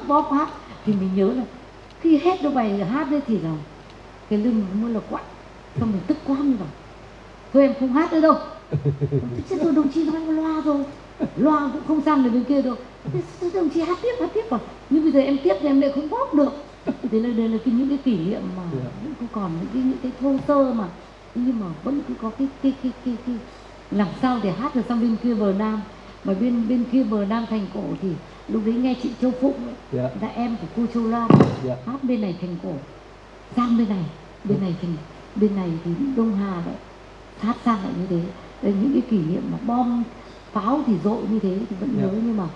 bóp hát. Thì mình nhớ là khi hết đôi bài hát đấy thì là cái lưng nó là quặn, xong mình tức quá, mình bảo thôi em không hát nữa đâu. Thế rồi đồng chí nói loa rồi, loa cũng không sang được bên kia đâu. Thế đồng chí hát tiếp vào, nhưng bây giờ em tiếp thì em lại không bóp được. Thế là đây là những cái kỷ niệm mà cũng còn những cái thô sơ mà, nhưng mà vẫn cứ có cái làm sao để hát được sang bên kia bờ Nam. Mà bên kia bờ Nam Thành Cổ thì lúc đấy nghe chị Châu Phụng ấy, là em của cô Châu Lan, hát bên này Thành Cổ, sang bên này thì Đông Hà lại hát sang lại như thế. Đây những cái kỷ niệm mà bom pháo thì dội như thế thì vẫn nhớ, nhưng mà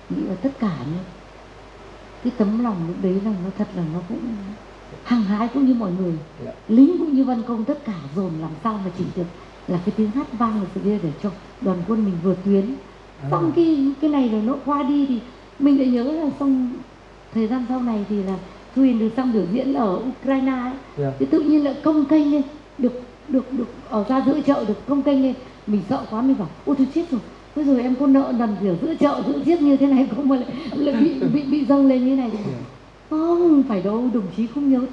nghĩ là tất cả nhá, cái tấm lòng lúc đấy là nó thật là nó cũng hăng hái, cũng như mọi người, lính cũng như văn công, tất cả dồn làm sao mà chỉ được là cái tiếng hát vang là sự kia để cho đoàn quân mình vượt tuyến. Xong cái này rồi nó qua đi thì mình lại nhớ là xong thời gian sau này thì là Thu Hiền được sang biểu diễn ở Ukraine ấy, thì tự nhiên lại công kênh lên, được ở ra giữa chợ được công kênh lên, mình sợ quá, mình bảo ôi tôi chết rồi, bây giờ em có nợ nần kiểu giữa chợ giữa chiếc như thế này không mà lại bị dâng lên như thế này. Không phải đâu, đồng chí không nhớ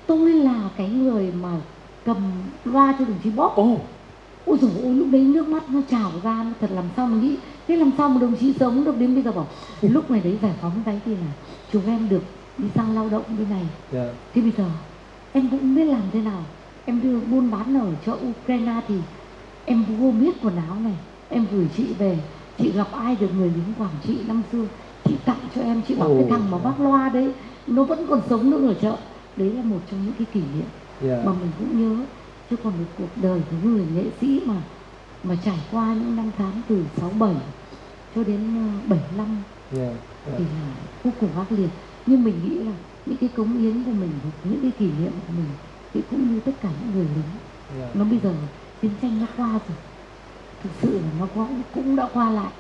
tôi là cái người mà cầm loa cho đồng chí bóp. Ôi dồi ôi, lúc đấy nước mắt nó trào ra, nó thật làm sao mà nghĩ, thế làm sao mà đồng chí sống được đến bây giờ. Bảo lúc này đấy giải phóng đấy thì là chúng em được đi sang lao động bên này. Thế bây giờ em cũng không biết làm thế nào, em đưa buôn bán ở chợ Ukraine thì em vô biết quần áo này, em gửi chị về, chị gặp ai được người lính Quảng Trị năm xưa, chị tặng cho em, chị bảo cái thằng mà bác Loa đấy nó vẫn còn sống nữa ở chợ. Đấy là một trong những cái kỷ niệm mà mình cũng nhớ. Chứ còn một cuộc đời của người nghệ sĩ mà trải qua những năm tháng từ 67 cho đến 75 thì là vô cùng ác liệt. Nhưng mình nghĩ là những cái cống hiến của mình, những cái kỷ niệm của mình thì cũng như tất cả những người lính, nó bây giờ chiến tranh nó qua rồi, thực sự là nó cũng đã qua lại.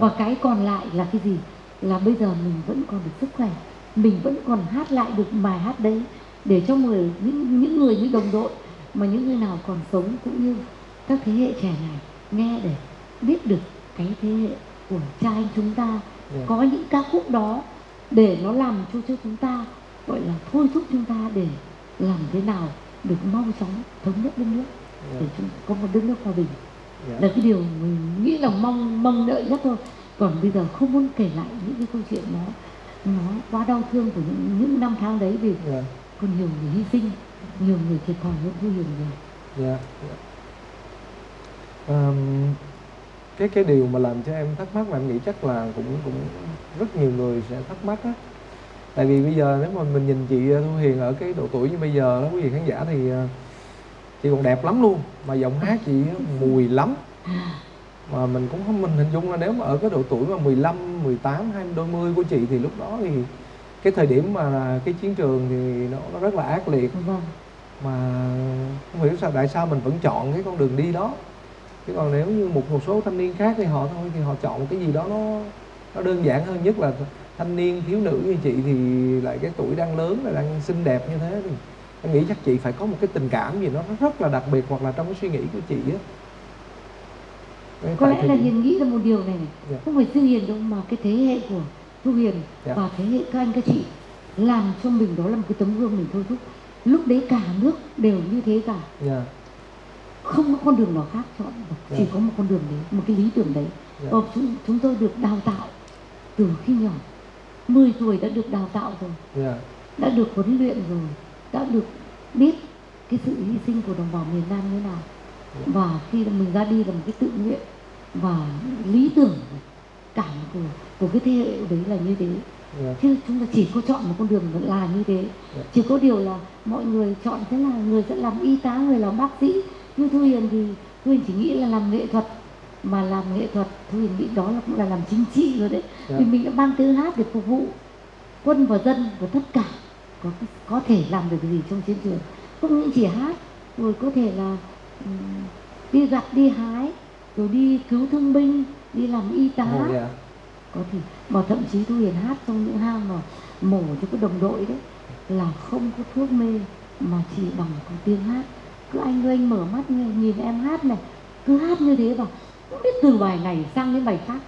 Và cái còn lại là cái gì? Là bây giờ mình vẫn còn được sức khỏe, mình vẫn còn hát lại được bài hát đấy để cho những người như đồng đội, mà những người nào còn sống cũng như các thế hệ trẻ này nghe để biết được cái thế hệ của cha anh chúng ta có những ca khúc đó để nó làm cho chúng ta gọi là thôi thúc chúng ta để làm thế nào được mau chóng thống nhất đất nước, để chúng có một đất nước hòa bình. Là cái điều mình nghĩ là mong đợi nhất thôi. Còn bây giờ không muốn kể lại những cái câu chuyện nó quá đau thương của những năm tháng đấy, vì còn nhiều người hy sinh, nhiều người thiệt thòi hơn Thu Hiền nhiều. Cái điều mà làm cho em thắc mắc mà em nghĩ chắc là cũng rất nhiều người sẽ thắc mắc á. Tại vì bây giờ nếu mà mình nhìn chị Thu Hiền ở cái độ tuổi như bây giờ đó quý vị khán giả, thì chị còn đẹp lắm luôn, mà giọng hát chị mùi lắm. Mà mình cũng không hình dung là nếu mà ở cái độ tuổi mà 15, 18, 20, đôi mươi của chị thì lúc đó thì cái thời điểm mà cái chiến trường thì nó rất là ác liệt. Mà không hiểu tại sao mình vẫn chọn cái con đường đi đó. Chứ còn nếu như một số thanh niên khác thì họ chọn cái gì đó nó đơn giản hơn, nhất là thanh niên thiếu nữ như chị thì lại cái tuổi đang lớn, là đang xinh đẹp như thế, thì em nghĩ chắc chị phải có một cái tình cảm gì nó rất là đặc biệt, hoặc là trong cái suy nghĩ của chị á. Có lẽ là Hiền nghĩ là một điều này, không phải riêng Hiền đâu, mà cái thế hệ của Thu Hiền và thế hệ các anh các chị làm cho mình đó là một cái tấm gương mình thôi thúc. Lúc đấy cả nước đều như thế cả, không có con đường nào khác chọn, chỉ có một con đường đấy, một cái lý tưởng đấy. Và chúng tôi được đào tạo từ khi nhỏ, 10 tuổi đã được đào tạo rồi, đã được huấn luyện rồi, đã được biết cái sự hy sinh của đồng bào miền Nam như thế nào. Và khi mình ra đi là một cái tự nguyện và lý tưởng cảm của cái thế hệ đấy là như thế. Chứ chúng ta chỉ có chọn một con đường là như thế. Chỉ có điều là mọi người chọn thế là người sẽ làm y tá, người làm bác sĩ. Nhưng Thu Hiền thì Thu Hiền chỉ nghĩ là làm nghệ thuật. Mà làm nghệ thuật Thu Hiền nghĩ đó cũng là làm chính trị rồi đấy. Vì mình đã mang tiếng hát để phục vụ quân và dân và tất cả có thể làm được gì trong chiến trường. Không những chỉ hát, rồi có thể là đi gặt, đi hái, rồi đi cứu thương binh, đi làm y tá. Có thể mà thậm chí Thu Hiền hát trong những hang mà mổ cho các đồng đội đấy là không có thuốc mê, mà chỉ bằng có tiếng hát. Cứ anh mở mắt nhìn em hát này, cứ hát như thế và không biết từ bài này sang đến bài khác,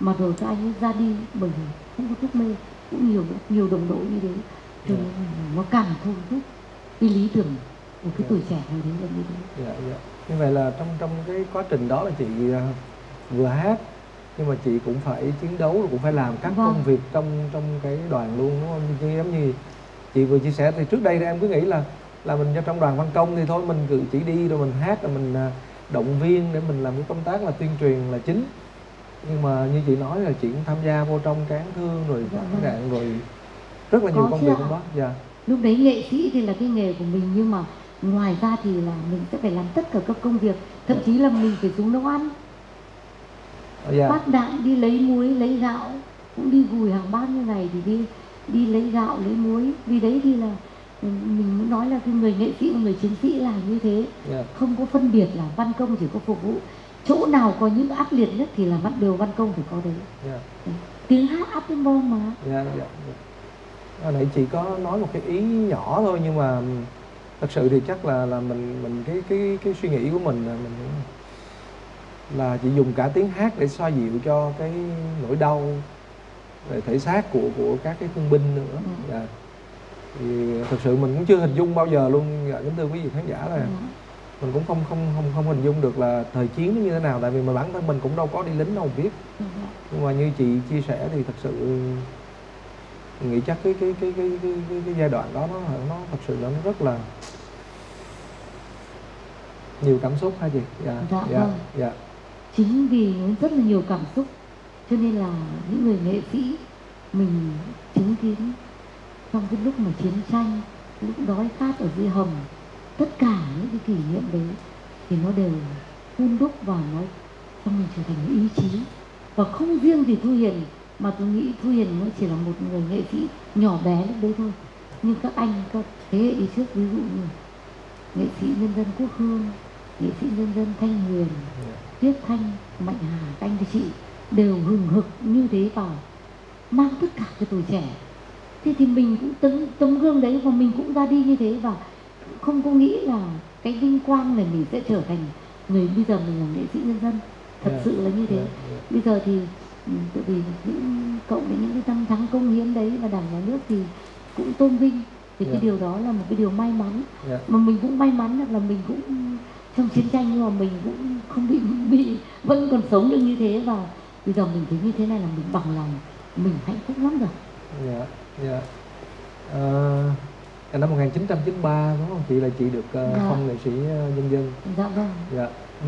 mà rồi các anh ấy ra đi bởi vì không có thuốc mê. Cũng nhiều đồng đội như thế, cho nên nó càng thôi thúc cái lý tưởng của cái tuổi trẻ này đến như thế. Như vậy là trong cái quá trình đó là chị vừa hát, nhưng mà chị cũng phải chiến đấu, cũng phải làm các công việc trong cái đoàn luôn, đúng không? Giống như chị vừa chia sẻ thì trước đây em cứ nghĩ là mình trong đoàn văn công thì thôi mình cứ chỉ đi rồi mình hát, rồi mình động viên để mình làm cái công tác là tuyên truyền là chính. Nhưng mà như chị nói là chị cũng tham gia vô trong cán thương rồi đạn rồi rất là nhiều công việc trong đó. Lúc đấy nghệ sĩ thì là cái nghề của mình, nhưng mà ngoài ra thì là mình sẽ phải làm tất cả các công việc, thậm chí là mình phải xuống nấu ăn. Bác Đạn đi lấy muối, lấy gạo, cũng đi gùi hàng bát như này thì đi lấy gạo, lấy muối. Vì đấy thì là mình muốn nói là cái người nghệ sĩ và người chiến sĩ làm như thế, không có phân biệt là văn công chỉ có phục vụ. Chỗ nào có những ác liệt nhất thì là đều văn công phải có đấy. Tiếng hát áp đến bom mà. Hồi nãy chị có nói một cái ý nhỏ thôi, nhưng mà thật sự thì chắc là mình cái suy nghĩ của mình là chị dùng cả tiếng hát để xoa dịu cho cái nỗi đau về thể xác của các cái thương binh nữa. Thì thật sự mình cũng chưa hình dung bao giờ luôn, kính thưa quý vị khán giả, là mình cũng không hình dung được là thời chiến nó như thế nào, tại vì mà bản thân mình cũng đâu có đi lính đâu biết. Nhưng mà như chị chia sẻ thì thật sự mình nghĩ chắc cái giai đoạn đó nó thật sự là nó rất là nhiều cảm xúc ha chị. chính vì rất là nhiều cảm xúc cho nên là những người nghệ sĩ mình chứng kiến trong cái lúc mà chiến tranh, lúc đói khát ở dưới hầm, tất cả những cái kỷ niệm đấy thì nó đều hun đúc vào nó trong mình trở thành một ý chí. Và không riêng gì Thu Hiền, mà tôi nghĩ Thu Hiền nó chỉ là một người nghệ sĩ nhỏ bé lúc đấy thôi, nhưng các anh, các thế hệ đi trước, ví dụ như nghệ sĩ nhân dân Quốc Hương, nghệ sĩ nhân dân Thanh Huyền, Tuyết Thanh, Mạnh Hà, các anh chị đều hừng hực như thế vào mang tất cả cho tuổi trẻ. Thế thì mình cũng tấm gương đấy và mình cũng ra đi như thế, và không có nghĩ là cái vinh quang này mình sẽ trở thành người bây giờ mình là nghệ sĩ nhân dân. Thật sự là như thế. Bây giờ thì tự vì những cộng với những cái năm tháng công hiến đấy và Đảng Nhà nước thì cũng tôn vinh, thì cái điều đó là một cái điều may mắn. Mà mình cũng may mắn là mình cũng trong chiến tranh nhưng mà mình cũng không bị vẫn còn sống được như thế, và bây giờ mình thấy như thế này là mình bằng lòng, mình hạnh phúc lắm rồi. Năm 1993 đúng không chị, là chị được phong nghệ sĩ nhân dân? Dạ vâng.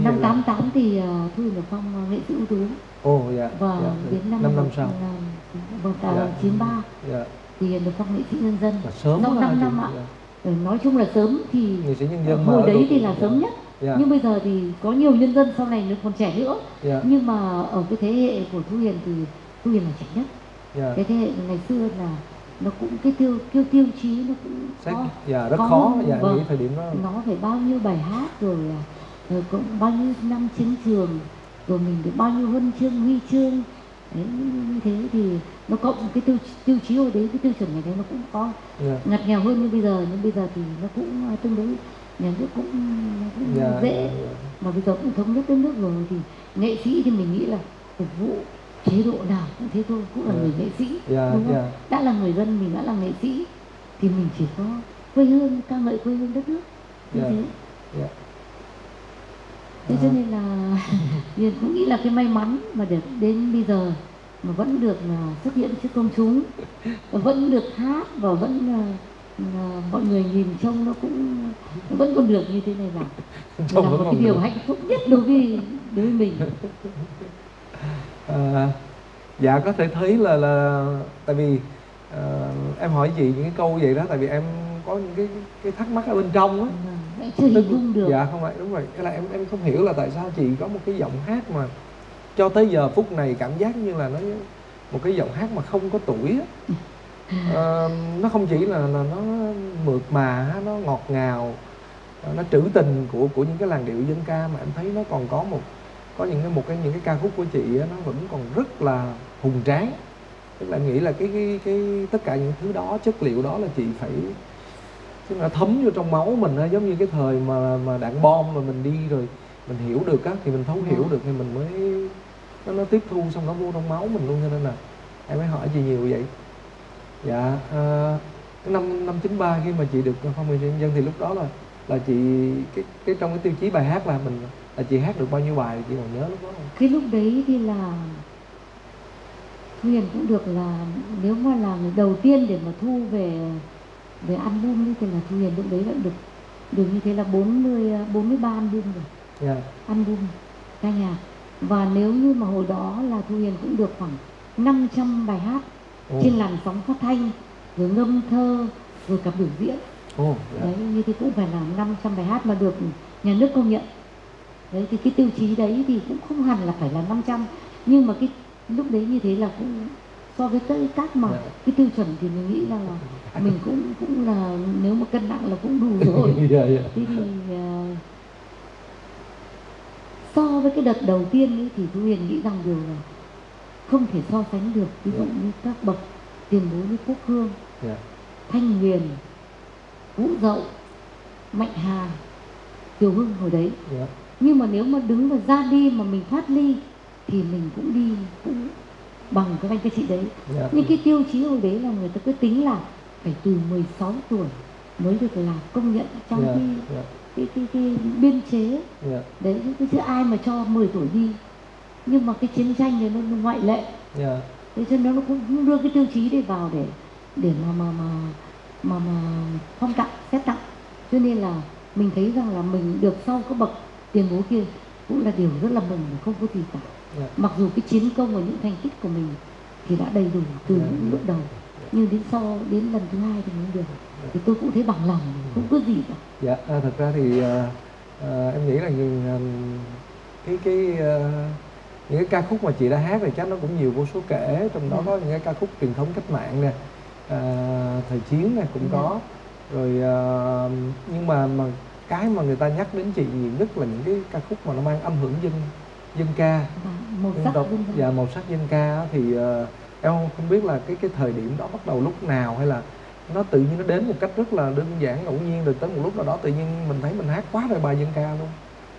Năm 88 thì Thu Hiền được phong nghệ sĩ ưu tú. Và đến năm sau vâng, 93 thì được phong nghệ sĩ nhân dân. Sớm sau 5 năm ạ. Nói chung là sớm thì nghệ sĩ nhân dân hồi đấy thì là sớm nhất. Nhưng bây giờ thì có nhiều nhân dân sau này nó còn trẻ nữa. Nhưng mà ở cái thế hệ của Thu Hiền thì Thu Hiền là trẻ nhất. Cái thế hệ ngày xưa là nó cũng cái tiêu chí nó cũng rất khó. Nghĩ thời điểm đó nó phải bao nhiêu bài hát, rồi cũng bao nhiêu năm chiến trường, rồi mình được bao nhiêu huân chương huy chương đấy, như thế thì nó cộng cái tiêu chí hồi đấy, cái tiêu chuẩn này đấy nó cũng có ngặt nghèo hơn như bây giờ, nhưng bây giờ thì nó cũng tương đối nhà nước cũng dễ. Mà bây giờ cũng thống nhất đất nước rồi thì nghệ sĩ thì mình nghĩ là phục vụ chế độ nào cũng thế thôi, cũng là người nghệ sĩ, đúng không? Đã là người dân, mình đã là nghệ sĩ thì mình chỉ có quê hương, ca ngợi quê hương đất nước như thế. Thế cho nên là Hiền cũng nghĩ là cái may mắn mà được đến bây giờ mà vẫn được xuất hiện trước công chúng, vẫn được hát và vẫn mọi người nhìn trông nó cũng vẫn còn được như thế này là một cái điều hạnh phúc nhất đối với mình. Dạ có thể thấy là tại vì em hỏi chị những cái câu vậy đó, tại vì em có những cái thắc mắc ở bên trong á. Chưa hình dung được. Dạ không phải, đúng rồi. Cái là em không hiểu là tại sao chị có một cái giọng hát mà cho tới giờ phút này cảm giác như là nó một cái giọng hát mà không có tuổi á. Nó không chỉ là nó mượt mà, nó ngọt ngào, nó trữ tình của những cái làn điệu dân ca, mà em thấy nó còn có những cái ca khúc của chị á, nó vẫn còn rất là hùng tráng. Tức là em nghĩ là cái tất cả những thứ đó, chất liệu đó là chị phải tức là thấm vô trong máu mình á, giống như cái thời mà đạn bom mà mình đi rồi mình hiểu được á, thì mình thấu hiểu được thì mình mới nó tiếp thu xong nó vô trong máu mình luôn, cho nên là em mới hỏi chị nhiều vậy. Dạ cái năm 93 khi mà chị được phong nghệ sĩ nhân dân thì lúc đó là chị cái trong cái tiêu chí bài hát là chị hát được bao nhiêu bài, chị còn nhớ lúc đó không? Cái lúc đấy thì là Thu Hiền cũng được là nếu mà là người đầu tiên để mà thu về album thì là Thu Hiền lúc đấy đã được như thế là 43 album rồi. Album ca nhạc. Và nếu như mà hồi đó là Thu Hiền cũng được khoảng 500 bài hát trên làn sóng phát thanh, rồi ngâm thơ, rồi cả biểu diễn. Đấy, như thế cũng phải là 500 bài hát mà được nhà nước công nhận. Đấy thì cái tiêu chí đấy thì cũng không hẳn là phải là 500, nhưng mà cái lúc đấy như thế là cũng so với các mà cái tiêu chuẩn thì mình nghĩ là mình cũng là nếu mà cân nặng là cũng đủ rồi. Thế thì so với cái đợt đầu tiên ấy, thì Thu Hiền nghĩ rằng điều là không thể so sánh được, ví dụ như các bậc tiền bối như Quốc Hương, Thanh Huyền, Vũ Dậu, Mạnh Hà, Kiều Hưng hồi đấy. Nhưng mà nếu mà đứng và ra đi mà mình thoát ly thì mình cũng đi cũng bằng các anh các chị đấy. Nhưng cái tiêu chí hồi đấy là người ta cứ tính là phải từ 16 tuổi mới được là công nhận trong cái biên chế. Đấy, chứ ai mà cho 10 tuổi đi. Nhưng mà cái chiến tranh này nó ngoại lệ. Thế cho nên nó cũng đưa cái tiêu chí để vào để mà phong tặng, xét tặng. Cho nên là mình thấy rằng là mình được sau các bậc tiền bối kia cũng là điều rất là mừng, không có gì cả. Mặc dù cái chiến công và những thành tích của mình thì đã đầy đủ từ những lúc đầu, nhưng đến lần thứ hai thì không được, thì tôi cũng thấy bằng lòng, không có gì cả. Dạ, thật ra thì em nghĩ là những cái ca khúc mà chị đã hát thì chắc nó cũng nhiều vô số kể, trong đó có những cái ca khúc truyền thống cách mạng nè, thời chiến này cũng có rồi, nhưng mà cái mà người ta nhắc đến chị nhiều nhất là những cái ca khúc mà nó mang âm hưởng dân ca, màu sắc dân ca. Dạ, màu sắc dân ca thì em không biết là cái thời điểm đó bắt đầu lúc nào, hay là nó tự nhiên nó đến một cách rất là đơn giản ngẫu nhiên, rồi tới một lúc nào đó tự nhiên mình thấy mình hát quá rồi bài dân ca luôn,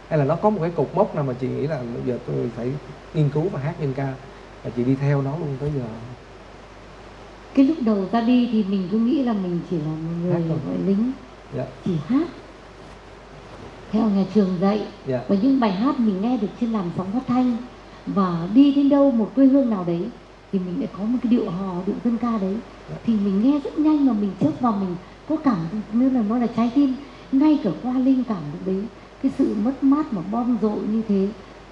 hay là nó có một cái cột mốc nào mà chị nghĩ là bây giờ tôi phải nghiên cứu và hát dân ca và chị đi theo nó luôn tới giờ? Cái lúc đầu ra đi thì mình cứ nghĩ là mình chỉ là một người gọi lính, chỉ hát theo nhà trường dạy, và những bài hát mình nghe được trên làn sóng phát thanh, và đi đến đâu một quê hương nào đấy thì mình lại có một cái điệu hò, điệu dân ca đấy, thì mình nghe rất nhanh mà mình chớp vào, mình có cảm như là nó là trái tim, ngay cả qua linh cảm được đấy, cái sự mất mát mà bom rội như thế,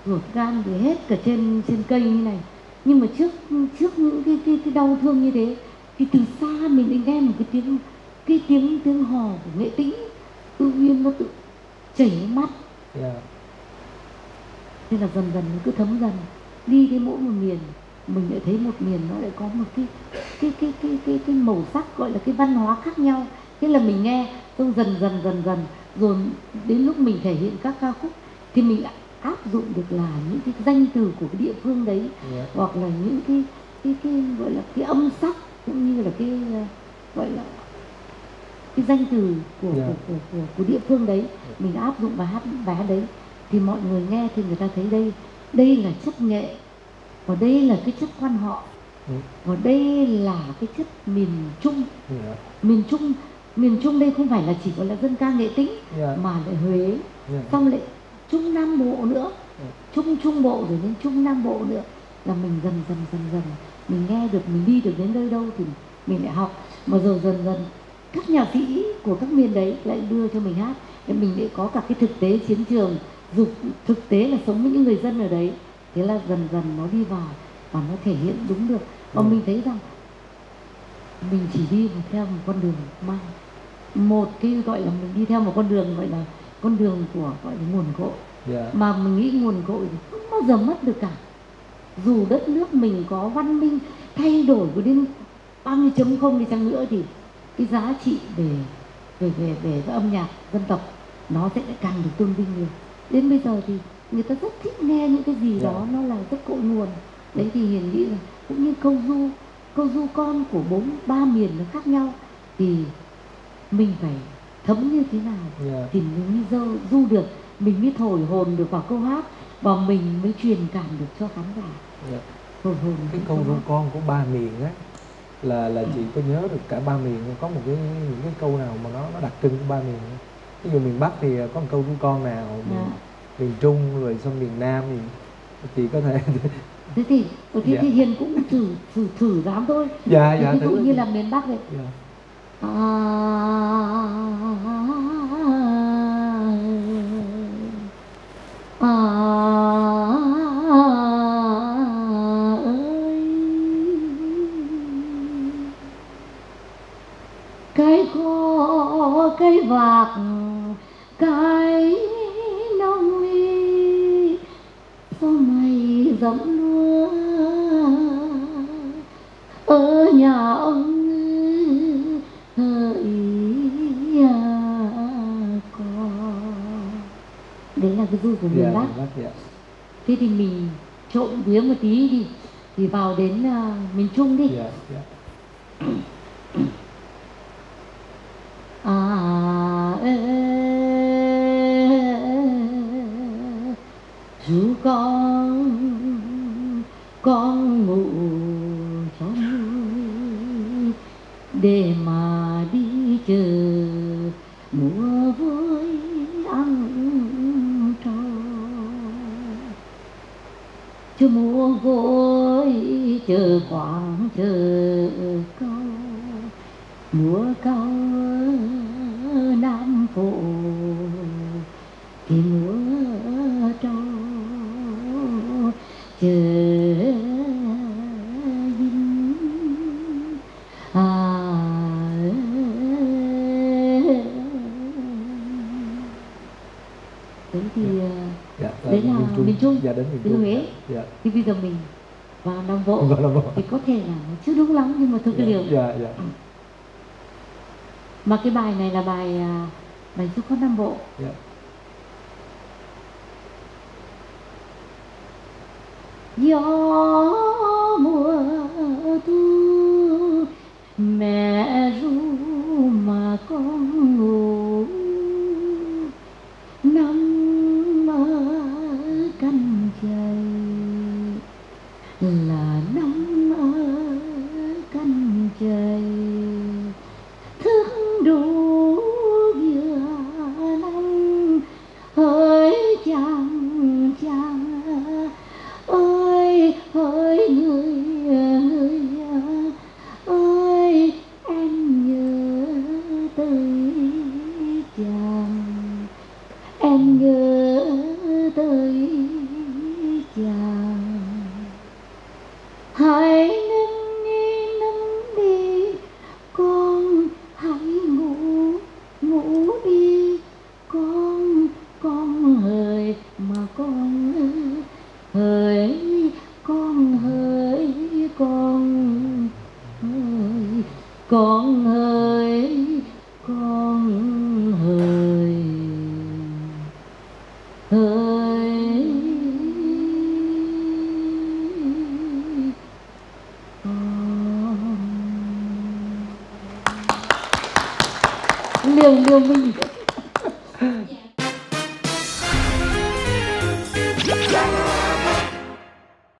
ruột gan thì hết cả trên cây như này. Nhưng mà trước những cái đau thương như thế thì từ xa mình lại nghe một cái tiếng hò của Nghệ Tĩnh, tự nhiên nó tự chảy mắt. Thế là dần dần nó cứ thấm dần, đi đến mỗi một miền mình lại thấy một miền nó lại có một cái màu sắc, gọi là cái văn hóa khác nhau. Thế là mình nghe xong dần rồi đến lúc mình thể hiện các ca khúc thì mình lại áp dụng được là những cái danh từ của cái địa phương đấy, hoặc là những cái gọi là cái âm sắc, cũng như là cái gọi là cái danh từ của địa phương đấy, mình áp dụng và hát bài hát đấy, thì mọi người nghe thì người ta thấy đây là chất nghệ, và đây là cái chất quan họ, và đây là cái chất miền Trung. Miền Trung đây không phải là chỉ gọi là dân ca Nghệ Tĩnh, mà lại Huế, xong lại Trung Nam Bộ nữa, Trung Bộ rồi đến Trung Nam Bộ nữa, là mình dần mình nghe được, mình đi được đến nơi đâu thì mình lại học, mà rồi dần các nhạc sĩ của các miền đấy lại đưa cho mình hát, để mình lại có cả cái thực tế chiến trường, dục thực tế là sống với những người dân ở đấy. Thế là dần nó đi vào và nó thể hiện đúng được. Và mình thấy rằng mình chỉ đi theo một con đường mang một cái gọi là mình đi theo một con đường gọi là con đường của gọi là nguồn cội, mà mình nghĩ nguồn cội thì không bao giờ mất được cả. Dù đất nước mình có văn minh thay đổi của đến bao nhiêu chấm không đi chăng nữa thì cái giá trị về âm nhạc dân tộc nó sẽ càng được tôn vinh nhiều. Đến bây giờ thì người ta rất thích nghe những cái gì đó nó là rất cội nguồn. Đấy thì Hiền nghĩ là cũng như câu du con của ba miền nó khác nhau, thì mình phải thấm như thế nào thì mình mới du được, mình mới thổi hồn được vào câu hát, và mình mới truyền cảm được cho khán giả. Thổi hồn cái câu du con của ba miền á là chị có nhớ được cả ba miền, có một những cái câu nào mà nó đặc trưng của ba miền? Ví dụ miền Bắc thì có một câu du con nào, miền Trung rồi xong miền Nam thì chị có thể thế thì Hiền cũng thử dám thôi. Ví dụ như là miền Bắc này, cái khô cái vạc cái nông huy sao mày dẫm lúa ở nhà ông hỡi con. Đấy là cái du của miền Bắc. Thế thì mình trộn vía một tí thì vào đến miền Trung đi. Ru con ngủ trong để mà đi chờ mùa vui ăn trâu, chờ mùa vui chờ quảng chờ câu, mùa câu Nam Bộ thì mùa trâu. miền Trung, dạ, đến miền từ Trung. Huế. Dạ. Thì bây giờ mình vào Nam Bộ thì có thể là nó chưa đúng lắm, nhưng mà thôi cái điều. Dạ, dạ. Mà cái bài này là bài Du Con Nam Bộ. Dạ. Gió mùa thu mẹ ru mà con ngủ, nằm ở canh chày là nằm ở canh chày, thức đủ vừa nắng hỡi chàng chàng ơi, hỡi người ơi, em nhớ tới chàng, em nhớ tới chàng. Hãy nâng đi con, hãy ngủ đi con hỡi mà con hỡi, con hỡi, con hỡi, con hỡi, con hỡi, hỡi con. Liều mình